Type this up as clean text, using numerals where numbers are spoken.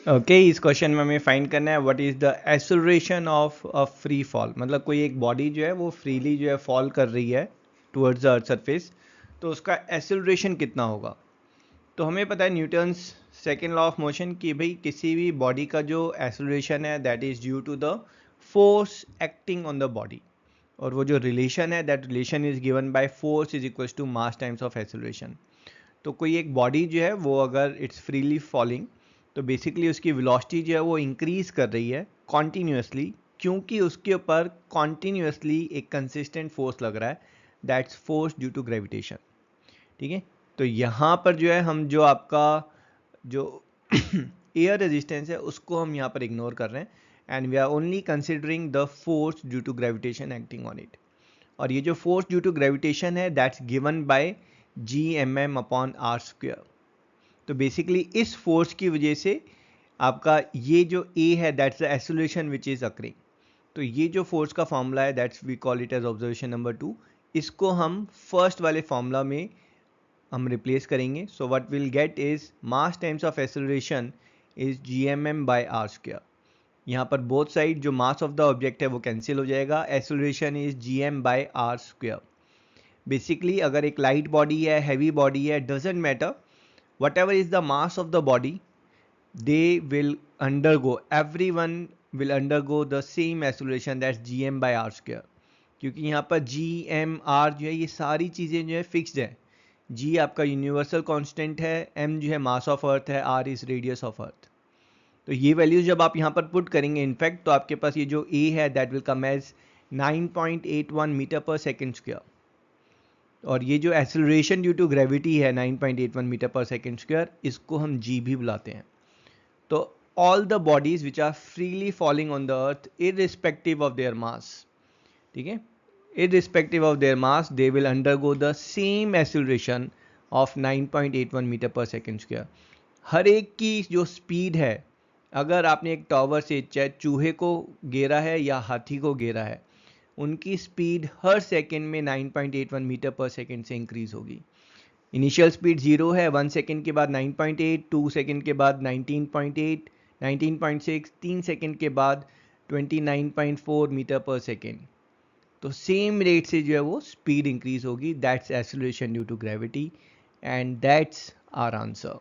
Okay इस question में हमें फाइंड करना है what is the acceleration of a free fall. मतलब कोई एक बॉडी जो है वो फ्रीली जो है फॉल कर रही है टुवर्ड्स द अर्थ सरफेस, तो उसका एक्सेलरेशन कितना होगा। तो हमें पता है Newton's second law of motion कि भाई किसी भी बॉडी का जो एक्सेलरेशन है that is due to the force acting on the body, और वो जो रिलेशन है that relation is given by force is equals to mass times of acceleration. तो कोई एक बॉडी जो है वो अगर इट्स फ्रीली फॉलिंग, तो बेसिकली उसकी वेलोसिटी जो है वो इंक्रीज कर रही है कॉन्टीन्यूसली, क्योंकि उसके ऊपर कॉन्टीन्यूसली एक कंसिस्टेंट फोर्स लग रहा है, that's force due to gravitation. ठीक है, तो यहाँ पर जो है हम जो आपका जो एयर रेजिस्टेंस है उसको हम यहाँ पर इग्नोर कर रहे हैं, and we are only considering the force due to gravitation acting on it. और ये जो फोर्स ड्यू टू ग्रेविटेशन है that's given by G M M upon R square. तो बेसिकली इस फोर्स की वजह से आपका ये जो ए है that's the acceleration which is occurring. तो ये जो फोर्स का फॉर्मूला है that's we call it as observation number 2, इसको हम फर्स्ट वाले फॉर्मूला में हम रिप्लेस करेंगे। So what will get is mass times of acceleration is G M M by R square. यहाँ पर बोथ साइड जो मास ऑफ द ऑब्जेक्ट है वो कैंसिल हो जाएगा, acceleration is G M by R square. Basically अगर एक लाइट बॉडी है, हैवी बॉडी है, doesn't matter, whatever is the mass of the body, they will undergo, everyone will undergo the same acceleration, that's gm by r square। क्योंकि यहाँ पर G M R जो है ये सारी चीज़ें जो है फिक्स्ड है। जी आपका यूनिवर्सल कांस्टेंट है, एम जो है मास ऑफ अर्थ है, R is radius of earth. तो ये वैल्यूज जब आप यहाँ पर पुट करेंगे इनफैक्ट, तो आपके पास ये जो ए है that will come as 9.81 meter per second square, और ये जो एक्सेलरेशन ड्यू टू ग्रेविटी है 9.81 मीटर पर सेकेंड स्क्वायर, इसको हम जी भी बुलाते हैं। तो all the bodies which are freely falling on the earth irrespective of their mass, ठीक है, irrespective of their mass they will undergo the same acceleration of 9.81 meter per second square. हर एक की जो स्पीड है, अगर आपने एक टावर से चाहे चूहे को घेरा है या हाथी को घेरा है, उनकी स्पीड हर सेकेंड में 9.81 मीटर पर सेकेंड से इंक्रीज होगी। इनिशियल स्पीड 0 है, 1 सेकेंड के बाद 9.8, 2 सेकेंड के बाद 19.8, 19.6, 3 सेकेंड के बाद 29.4 मीटर पर सेकेंड। तो सेम रेट से जो है वो स्पीड इंक्रीज होगी, that's acceleration due to gravity, and that's our answer.